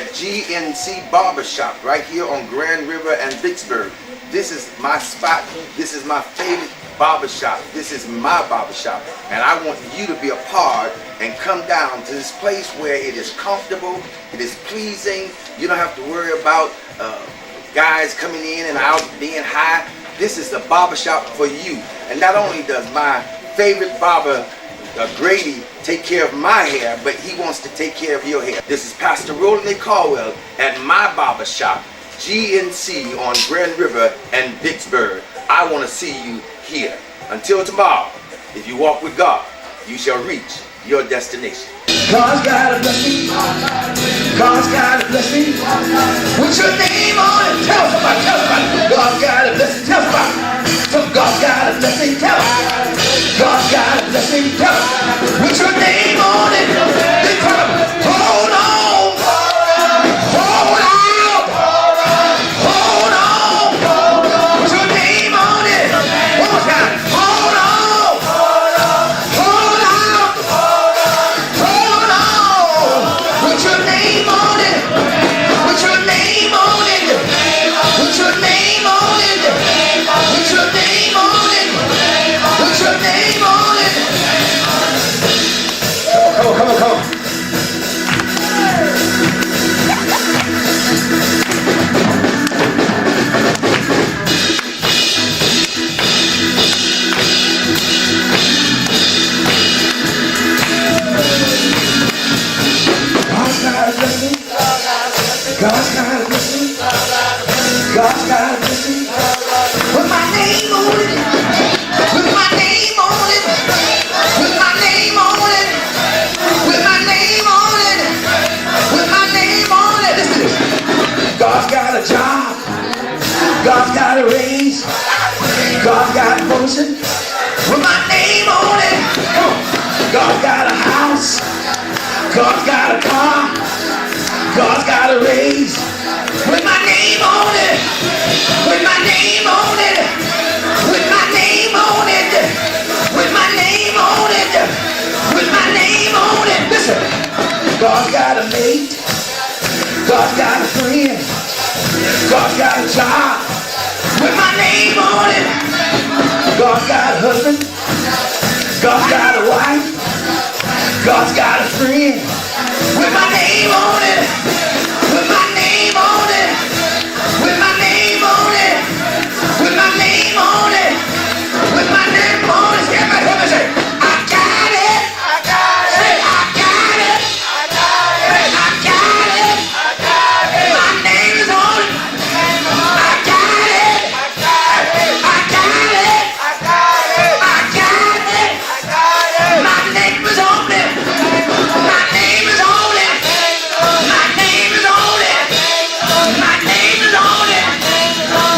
GNC Barbershop right here on Grand River and Vicksburg. This is my spot. This is my favorite barbershop. This is my barbershop. And I want you to be a part and come down to this place where it is comfortable, it is pleasing. You don't have to worry about guys coming in and out being high. This is the barbershop for you. And not only does my favorite barber, Grady, take care of my hair, but he wants to take care of your hair. This is Pastor Roland and Caldwell at my barbershop, GNC on Grand River and Vicksburg. I want to see you here. Until tomorrow, if you walk with God, you shall reach your destination. God's got a blessing. God's got a blessing. Put your name on it. Tell somebody. Tell somebody. God's got a blessing. Tell somebody. So God's got a blessing. Tell them. God's got a blessing. Tell them. Put your name on it. Then tell them. Hold on. Hold on. Hold on. Put your name on it. One more time. Hold on. Hold on. Hold on. Put your name on it. Put your name on it. Put your name on it. Put your name on it. Put your name on it. Come on, come on. God's got a blessing. God's got a blessing. God's got a blessing. Put my name on it. Put my name on it. Put my name on it. Put my name on it. Put my name on it. Listen to this. God's got a job. God's got a raise. God's got a promotion. Put my name on it. Come on. God's got a house. God's got a car. God's got a raise. Put my name on it. Put my name on it. Put my name on it. Put my name on it. Put my name on it. Listen. God's got a mate. God's got a friend. God's got a job. Put my name on it. God's got a husband. God's got a wife. God's got a friend. Put my name on it. Put my name on it. Put my name on it. Put my name on it. Put my name on it. Help me say, I got it. I got it. Say, I got it. I got it. I got it. I got it. My name is on it. I got it. I got it. I got it. I got it. I got it. I got it. My name is on it. My name is on it. My name is on it. My name is on it.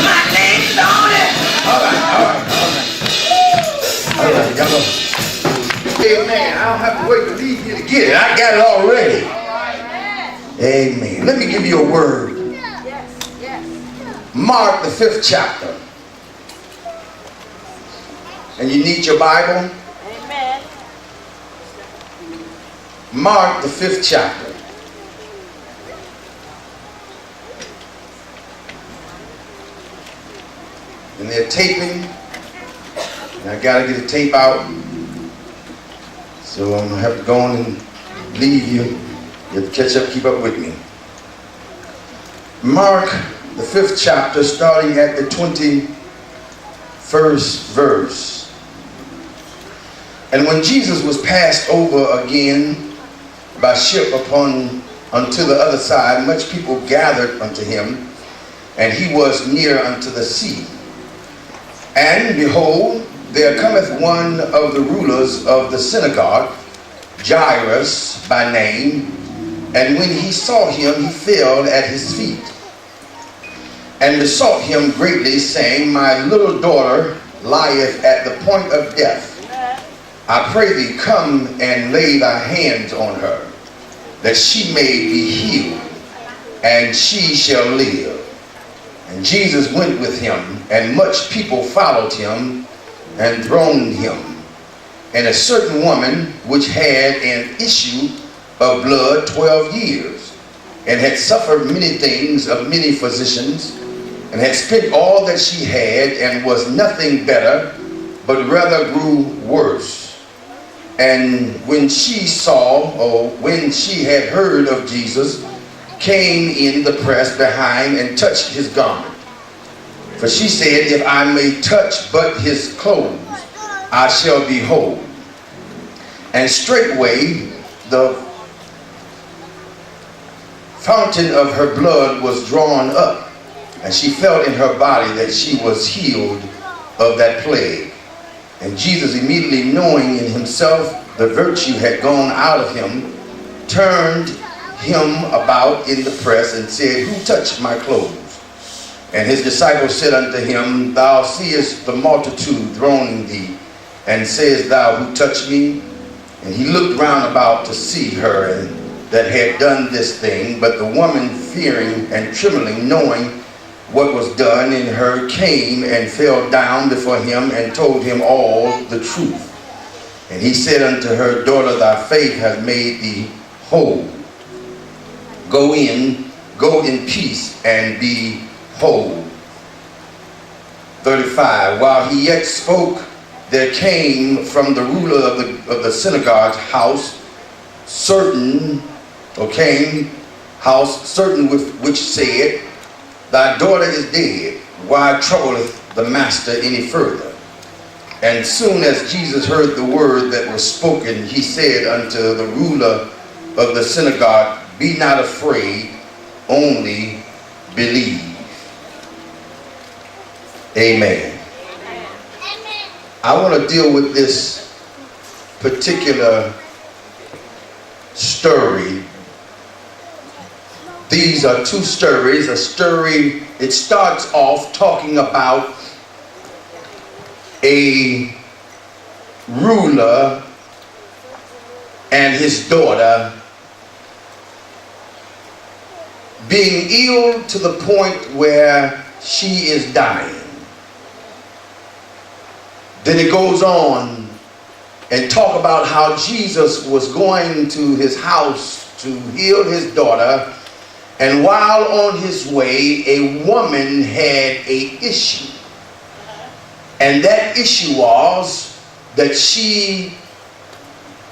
My name is on it. All right. Y'all go. Amen. I don't have to wait to leave you to get it. I got it already. Amen. Let me give you a word. Mark the 5th chapter. And you need your Bible? Amen. Mark the 5th chapter. And they're taping. And I gotta get the tape out. So I'm gonna have to go on and leave you. You have to catch up, keep up with me. Mark the 5th chapter, starting at the 21st verse. And when Jesus was passed over again by ship unto the other side, much people gathered unto him, and he was near unto the sea. And behold, there cometh one of the rulers of the synagogue, Jairus by name, and when he saw him, he fell at his feet, and besought him greatly, saying, My little daughter lieth at the point of death. I pray thee, come and lay thy hands on her, that she may be healed, and she shall live. And Jesus went with him, and much people followed him and thronged him. And a certain woman which had an issue of blood 12 years, and had suffered many things of many physicians, and had spent all that she had, and was nothing better, but rather grew worse. And when she saw, or when she had heard of Jesus, came in the press behind and touched his garment. For she said, if I may touch but his clothes, I shall be whole. And straightway the fountain of her blood was drawn up, and she felt in her body that she was healed of that plague. And Jesus, immediately knowing in himself the virtue had gone out of him, turned him about in the press and said, who touched my clothes? And his disciples said unto him, thou seest the multitude thronging thee, and sayest thou, who touched me? And he looked round about to see her and that had done this thing. But the woman, fearing and trembling, knowing what was done in her, came and fell down before him and told him all the truth. And he said unto her, daughter, thy faith hath made thee whole. Go in peace and be whole. 35. While he yet spoke, there came from the ruler of the synagogue's house certain with which said, thy daughter is dead. Why troubleth the master any further? And soon as Jesus heard the word that was spoken, he said unto the ruler of the synagogue, be not afraid, only believe. Amen. I want to deal with this particular story. These are two stories. A story, it starts off talking about a ruler and his daughter being ill to the point where she is dying. Then it goes on and talk about how Jesus was going to his house to heal his daughter, and while on his way, a woman had an issue. And that issue was that she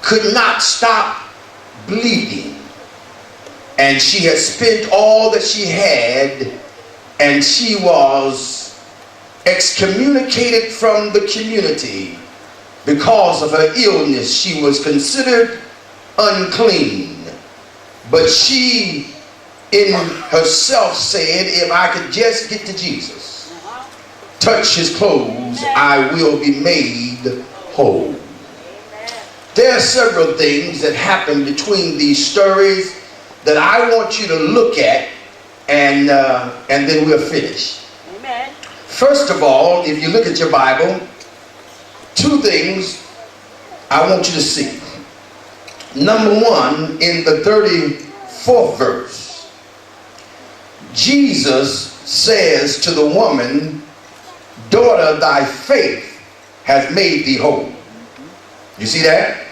could not stop bleeding. And she had spent all that she had, and she was excommunicated from the community because of her illness. She was considered unclean. But she in herself said, if I could just get to Jesus, touch his clothes, I will be made whole. There are several things that happen between these stories that I want you to look at, and then we'll finish. Amen. First of all, if you look at your Bible, two things I want you to see. Number one, in the 34th verse, Jesus says to the woman, daughter, thy faith has made thee whole. You see that?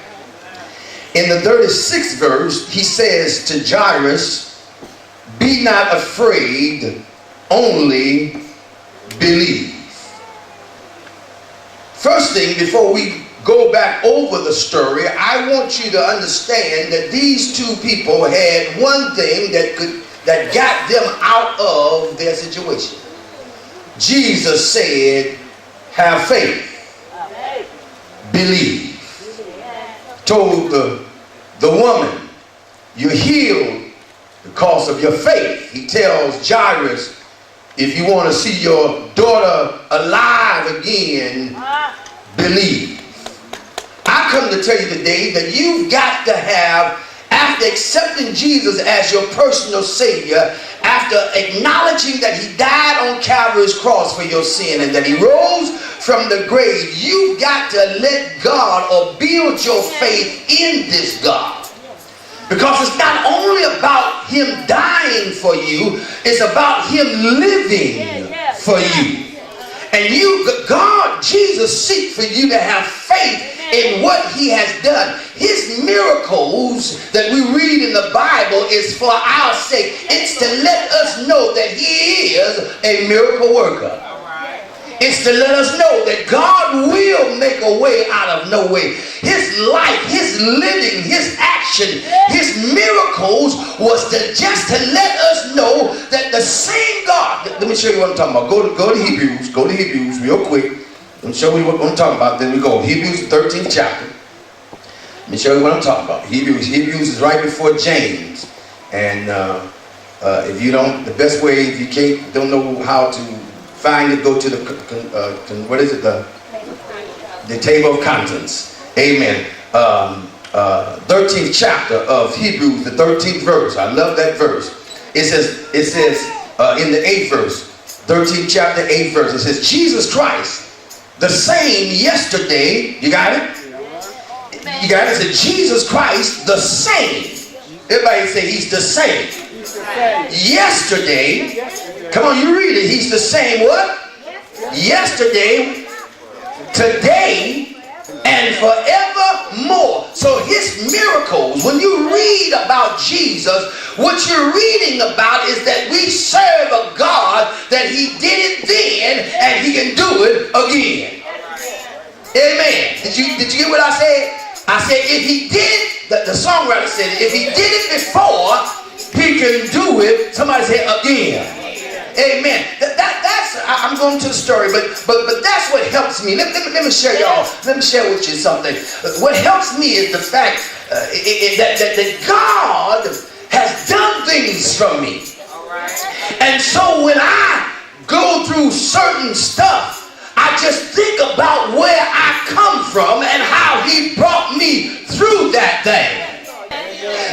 In the 36th verse, he says to Jairus, be not afraid, only believe. First thing, before we go back over the story, I want you to understand that these two people had one thing that got them out of their situation. Jesus said, have faith, believe. Told the woman, you're healed because of your faith. He tells Jairus, if you want to see your daughter alive again, believe. I come to tell you today that you've got to have, after accepting Jesus as your personal Savior, after acknowledging that he died on Calvary's cross for your sin and that he rose from the grave, you've got to let God, or build your faith in this God. Because it's not only about him dying for you, it's about him living for you. And God, Jesus seeks for you to have faith in what he has done. His miracles that we read in the Bible is for our sake. It's to let us know that he is a miracle worker. It's to let us know that God will make a way out of no way. His life, his living, his action, his miracles was just to let us know that the same God. Let me show you what I'm talking about. Go to Hebrews. Go to Hebrews real quick. Let me show you what I'm talking about. Then we go. Hebrews 13th chapter. Let me show you what I'm talking about. Hebrews is right before James. And if you don't, the best way, if you don't know how to find it, go to the what is it, the table of contents. Amen. 13th chapter of Hebrews, the 13th verse. I love that verse. It says in the 8th verse, 13th chapter, 8th verse, it says, Jesus Christ, the same yesterday. You got it? You got it? It says Jesus Christ, the same. Everybody say he's the same. Yesterday. Come on, you read it. He's the same what? Yesterday, today, and forevermore. So his miracles, when you read about Jesus, what you're reading about is that we serve a God that he did it then and he can do it again. Amen. Did you get what I said? I said if he did it, the songwriter said it, if he did it before, he can do it. Somebody say again. Amen. I'm going to the story, but that's what helps me. Let me share y'all. Let me share with you something. What helps me is the fact that God has done things from me. And so when I go through certain stuff, I just think about where I come from and how he brought me through that thing.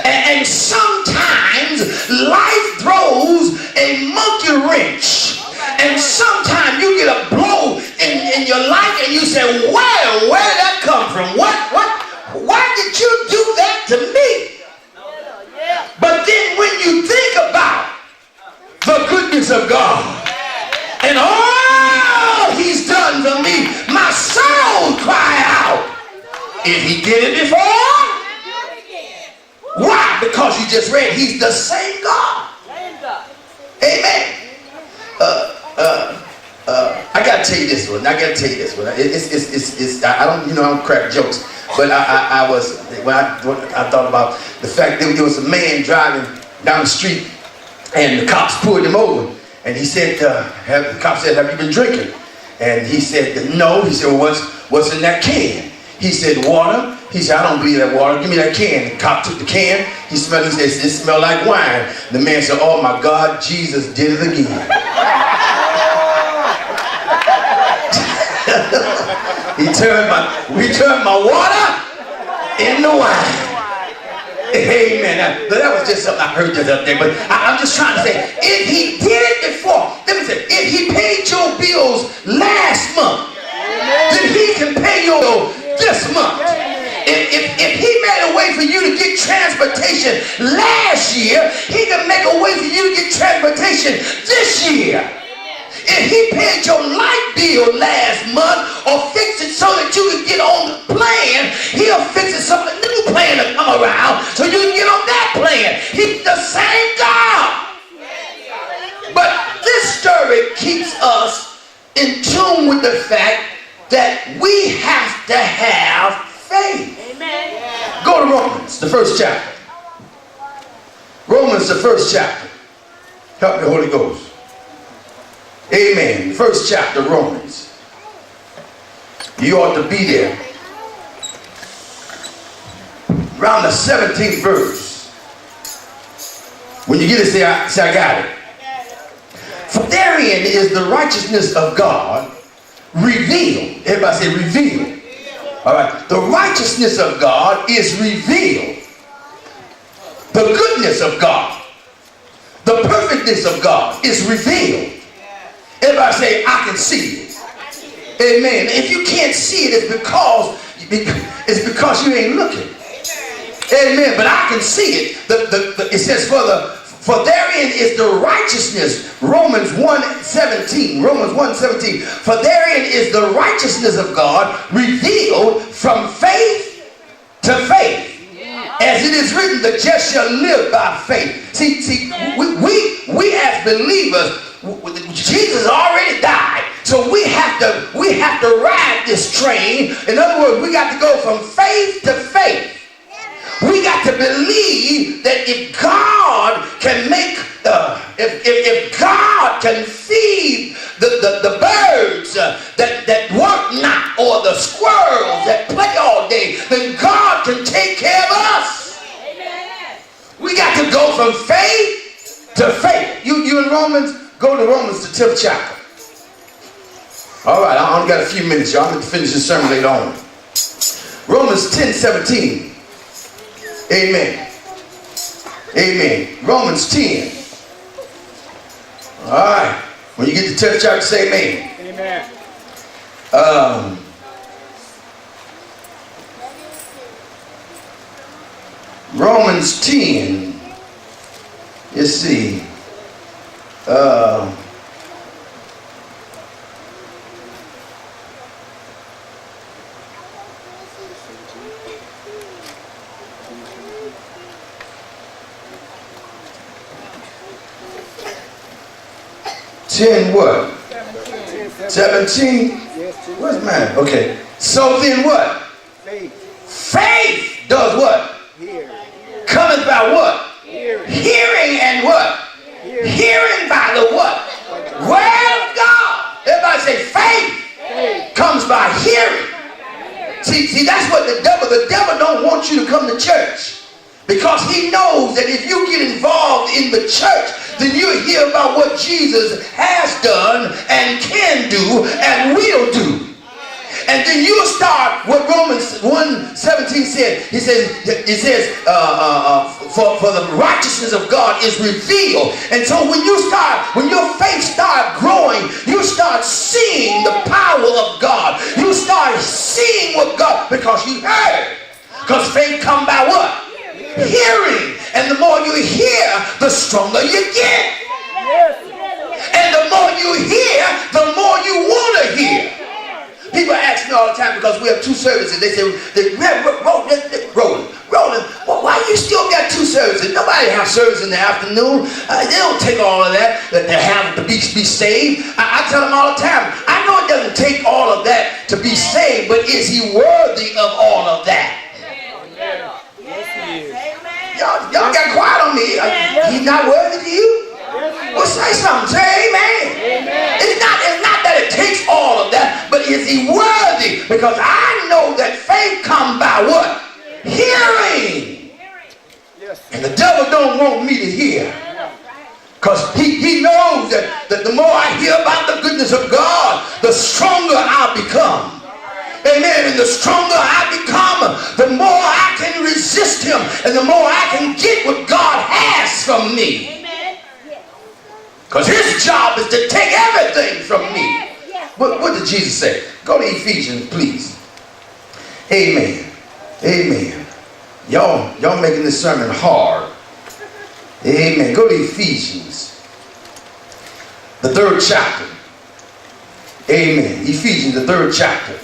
And sometimes life throws a monkey wrench. And sometimes you get a blow in your life and you say, where did that come from? Why did you do that to me? But then when you think about the goodness of God and all he's done for me, my soul cry out. If he did it before, why? Because you just read, he's the same God. Amen. I gotta tell you this one. I don't crack jokes, but I thought about the fact that there was a man driving down the street, and the cops pulled him over, and he said, the cop said, "Have you been drinking?" And he said, "No." He said, "Well, what's in that can?" He said, "Water." He said, "I don't believe that water. Give me that can." The cop took the can. He smelled. He said, "It smells like wine." The man said, "Oh my God, Jesus did it again." He turned my water into wine. Amen. Now, that was just something I heard just up there. But I'm just trying to say, if he did it before, let me say, if he paid your bills last month, then he can pay your bill this month. If he made a way for you to get transportation last year, he can make a way for you to get transportation this year. If he paid your light bill last month or fixed it so that you can get on the plane, he'll fix it so the new plane will come around so you can get on that plane. He's the same God. But this story keeps us in tune with the fact that we have to have faith. Amen. Go to Romans, the first chapter. Romans, the first chapter. Help me, Holy Ghost. Amen. First chapter, Romans. You ought to be there. Around the 17th verse. When you get it, say I got it. For therein is the righteousness of God revealed. Everybody say revealed. All right. The righteousness of God is revealed. The goodness of God, the perfectness of God is revealed. Everybody say, I can see it. Amen. If you can't see it, it's because you ain't looking. Amen. But I can see it. It says, For therein is the righteousness, Romans 1:17, Romans 1:17. For therein is the righteousness of God revealed from faith to faith. As it is written, the just shall live by faith. See, we as believers, Jesus already died. So we have to ride this train. In other words, we got to go from faith to faith. We got to believe that if God can make, if God can feed the birds that work not, or the squirrels that play all day, then God can take care of us. Amen. We got to go from faith to faith. You in Romans? Go to Romans, the 10th chapter. All right, I only got a few minutes, y'all. I'm going to finish this sermon later on. Romans 10:17. Amen. Amen. Romans 10. All right. When you get to 10th chapter, say amen. Amen. Romans 10. Let's see. 10 what? 17? Where's mine? Okay. So then what? Faith does what? Cometh by what? Hearing and what? Hearing by the what? Word of God. Everybody say faith comes by hearing. See, that's what the devil don't want you to come to church. Because he knows that if you get involved in the church, then you'll hear about what Jesus has done and can do and will do. And then you'll start what Romans 1:17 said. It says, for the righteousness of God is revealed. And so when your faith start growing, you start seeing the power of God. You start seeing what God, because you heard. Because faith come by what? Hearing. And the more you hear, the stronger you get. And the more you hear, the more you want to hear. People ask me all the time, because we have two services. They say, Roland, well, why you still got two services? Nobody have service in the afternoon. They don't take all of that to have to be saved. I tell them all the time, I know it doesn't take all of that to be saved, but is he worthy of all of that? Y'all got quiet on me. He's not worthy to you? Well, say something. Say amen. It's not that it takes all of that, but is he worthy? Because I know that faith comes by what? Hearing. And the devil don't want me to hear. Because he knows that the more I hear about the goodness of God, the stronger I'll become. Amen. And the stronger I become, the more I can resist him, and the more I can get what God has from me. Because his job is to take everything from me. What did Jesus say? Go to Ephesians, please. Amen. Amen. Y'all making this sermon hard. Amen. Go to Ephesians, the 3rd chapter. Amen. Ephesians, the 3rd chapter.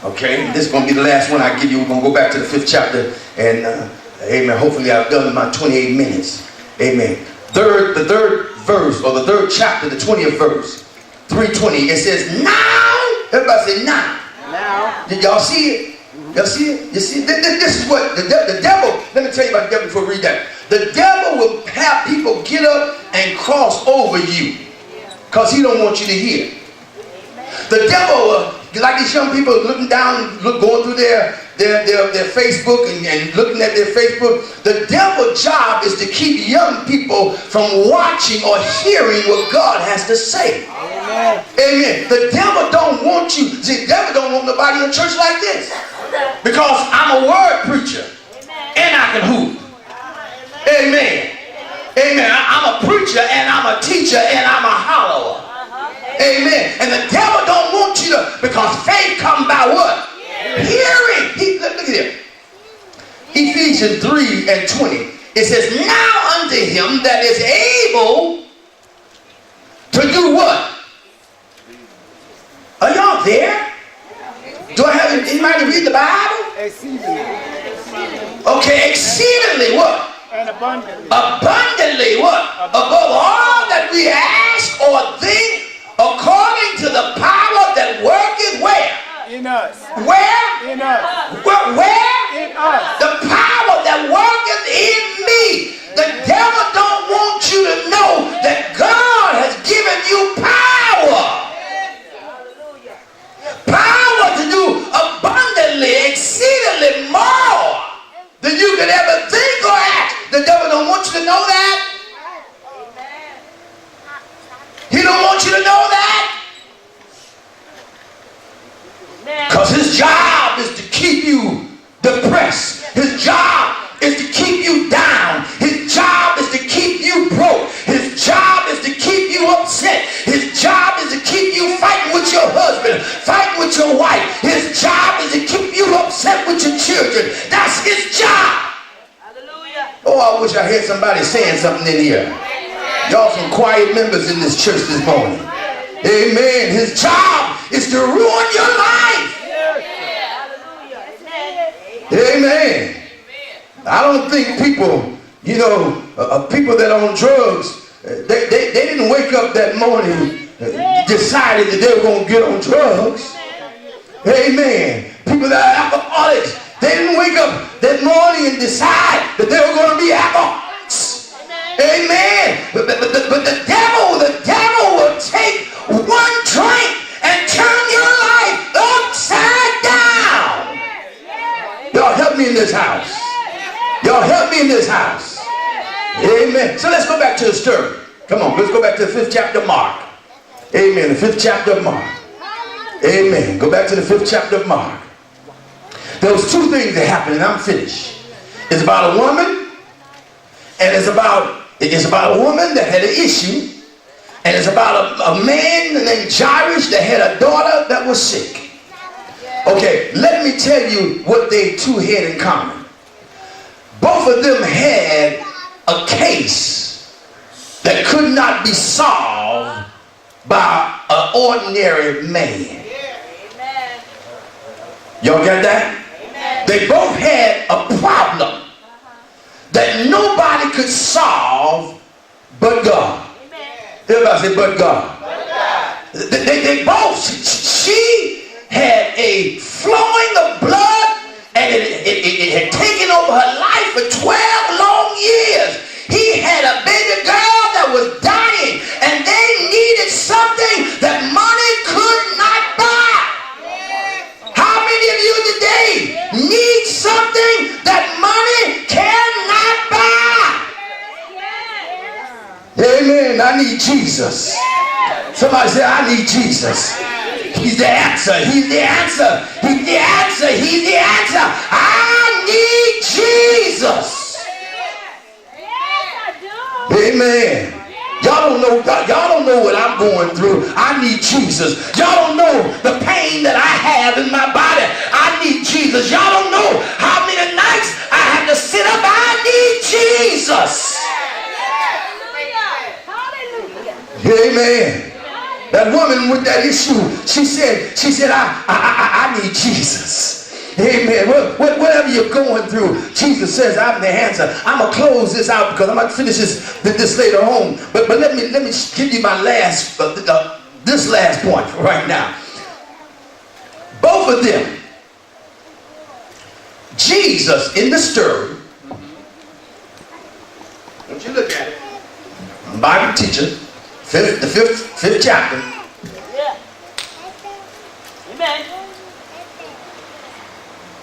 Okay, this is going to be the last one I give you. We're going to go back to the 5th chapter, and amen, hopefully I've done in my 28 minutes. Amen. The third verse, or the 3rd chapter, the 20th verse, 3:20, it says, now, everybody say now. Now. Did y'all see it? Y'all see it? You see it? This is what the devil, let me tell you about the devil before we read that. The devil will have people get up and cross over you, because he don't want you to hear. The devil, like these young people looking down, going through their Facebook and looking at their Facebook, the devil's job is to keep young people from watching or hearing what God has to say. Amen. Amen. The devil don't want you. See, the devil don't want nobody in church like this. Because I'm a word preacher. And I can hoop. Amen. Amen. I'm a preacher and I'm a teacher and I'm a hollower. Amen. And the devil don't want you to, because faith comes by what? Hearing. Look at it. Ephesians 3:20. It says, now unto him that is able to do what? Are y'all there? Do I have anybody read the Bible? Exceedingly. Okay, exceedingly what? And abundantly. Abundantly what? Above all that we ask or think, according to the power that worketh where? In us. Where? In us. Where? In us. The power that worketh in me. The devil don't want you to know that God has given you power. Power to do abundantly, exceedingly more than you could ever think or act. The devil don't want you to know that. He don't want you to know that. Because his job is to keep you depressed. His job is to keep you down. His job is to keep you broke. His job is to keep you upset. His job is to keep you fighting with your husband, fighting with your wife. His job is to keep you upset with your children. That's his job. Hallelujah. Oh, I wish I had somebody saying something in here. Y'all some quiet members in this church this morning. Amen. His job is to ruin your life. Amen. I don't think people, people that are on drugs, they didn't wake up that morning decided that they were going to get on drugs. Amen. People that are alcoholics, they didn't wake up that morning and decide that they were going to be alcoholics. Amen. But the devil will take one drink and turn your life upside down. Y'all help me in this house. Y'all help me in this house. Amen. So let's go back to the story. Come on, let's go back to the 5th chapter of Mark. Amen. The 5th chapter of Mark. Amen. Go back to the 5th chapter of Mark. There was two things that happened, and I'm finished. It's about a woman, and it's about a woman that had an issue, and it's about a man named Jairus that had a daughter that was sick. Okay, let me tell you what they two had in common. Both of them had a case that could not be solved by an ordinary man. Y'all get that? They both had a problem that nobody could solve but God. Everybody say, but God. They both, she had a flowing of blood, and it had taken over her life for 12 long years. He had a baby girl that was dying, and they needed something that money could not buy. How many of you today need something that money cannot buy? Amen. I need Jesus. Somebody say, I need Jesus. He's the answer. He's the answer. He's the answer. He's the answer. I need Jesus. Amen. Y'all don't know what I'm going through. I need Jesus. Y'all don't know the pain that I have in my body. I need Jesus. Y'all don't know how many nights I have to sit up. I need Jesus. Amen. That woman with that issue, she said, I need Jesus. Amen. Whatever you're going through, Jesus says, I'm the answer. I'm going to close this out because I'm going to finish this later on. But let me give you my last, this last point right now. Both of them, Jesus in the story, don't you look at it, Bible teacher, the fifth chapter. Yeah. Amen.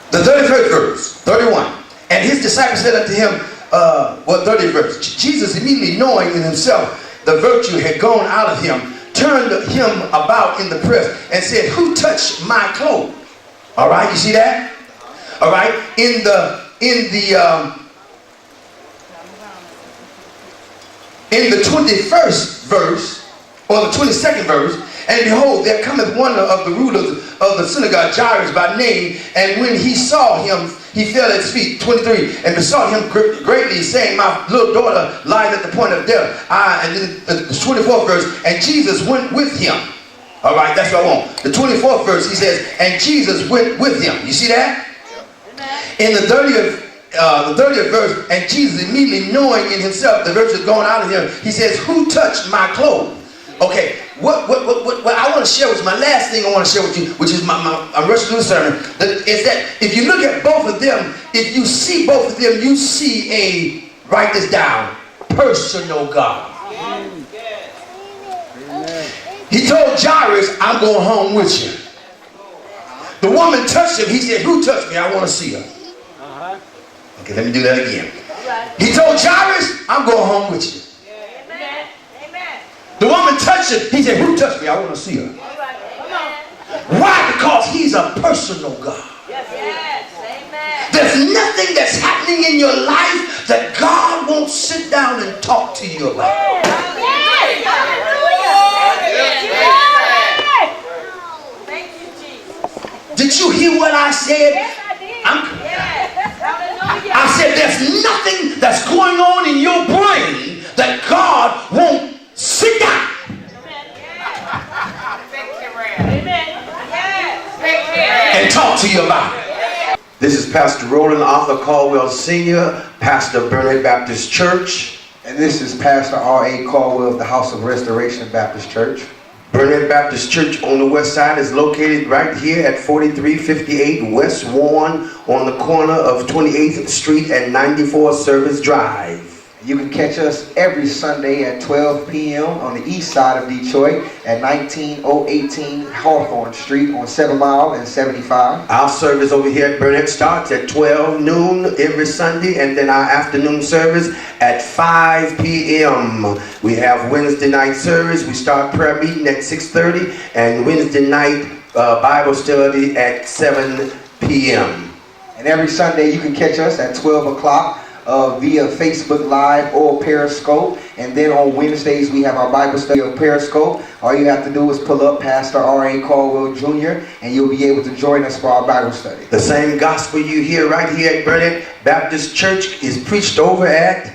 The 31st verse, 31. And his disciples said unto him, 30th verse. Jesus, immediately knowing in himself the virtue had gone out of him, turned him about in the press and said, who touched my clothes? All right, you see that? All right, in the 21st verse, or the 22nd verse, and behold, there cometh one of the rulers of the synagogue, Jairus by name, and when he saw him, he fell at his feet. 23, and besought him greatly, saying, my little daughter lies at the point of death. And then the 24th verse, and Jesus went with him. All right, that's what I want. The 24th verse, he says, and Jesus went with him. You see that? In the 30th verse, and Jesus immediately knowing in himself the verse is going out of him, he says, who touched my clothes? Okay, what I want to share with you, my last thing I want to share with you, which is I'm rushing through the sermon, is that if you look at both of them, if you see both of them, you see a, write this down, personal God. He told Jairus, I'm going home with you. The woman touched him. He said, who touched me? I want to see her. Okay, let me do that again. He told Jairus, I'm going home with you. The woman touched him. He said, who touched me? I want to see her. Why? Because he's a personal God. There's nothing that's happening in your life that God won't sit down and talk to you about. Did you hear what I said? I said there's nothing that's going on in your brain that God won't sit down and talk to you about it. This is Pastor Roland, Arthur Caldwell Sr., pastor of Burnette Baptist Church. And this is Pastor R.A. Caldwell of the House of Restoration Baptist Church. Burnette Baptist Church on the west side is located right here at 4358 West Warren on the corner of 28th Street and 94 Service Drive. You can catch us every Sunday at 12 p.m. on the east side of Detroit at 19018 Hawthorne Street on 7 Mile and 75. Our service over here at Burnette starts at 12 noon every Sunday, and then our afternoon service at 5 p.m. We have Wednesday night service. We start prayer meeting at 6:30 and Wednesday night Bible study at 7 p.m. And every Sunday you can catch us at 12 o'clock. Via Facebook Live or Periscope, and then on Wednesdays we have our Bible study on Periscope. All you have to do is pull up Pastor R.A. Caldwell Jr. and you'll be able to join us for our Bible study. The same gospel you hear right here at Burnette Baptist Church is preached over at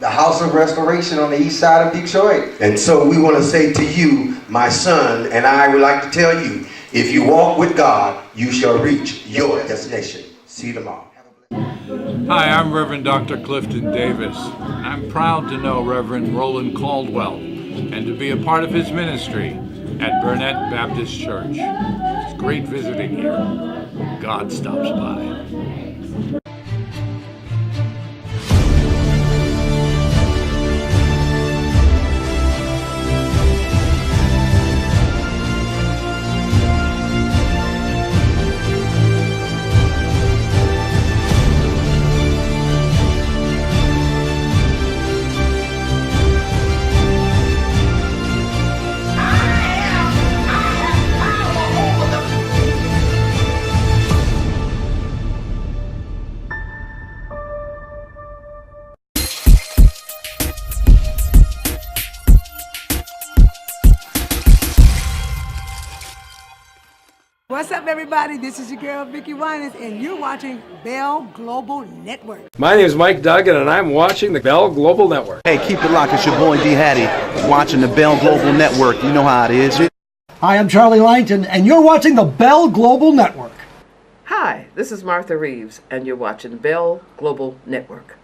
the House of Restoration on the east side of Detroit. And so we want to say to you, my son, and I would like to tell you, if you walk with God, you shall reach your destination. See you tomorrow. Hi, I'm Reverend Dr. Clifton Davis. I'm proud to know Reverend Roland Caldwell and to be a part of his ministry at Burnette Baptist Church. It's great visiting here. God stops by. What's up, everybody? This is your girl, Vicki Winans, and you're watching Bell Global Network. My name is Mike Duggan, and I'm watching the Bell Global Network. Hey, keep it locked. It's your boy D. Hattie watching the Bell Global Network. You know how it is. Hi, I'm Charlie Langton, and you're watching the Bell Global Network. Hi, this is Martha Reeves, and you're watching Bell Global Network.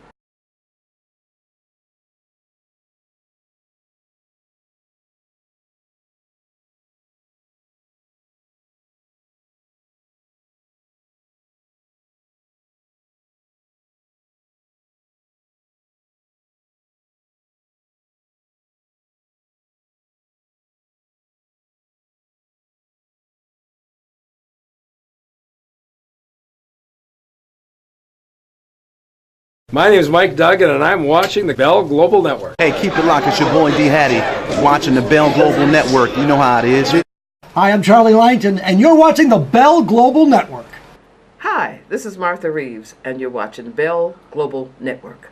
My name is Mike Duggan, and I'm watching the Bell Global Network. Hey, keep it locked. It's your boy D. Hattie watching the Bell Global Network. You know how it is. Hi, I'm Charlie Langton, and you're watching the Bell Global Network. Hi, this is Martha Reeves, and you're watching Bell Global Network.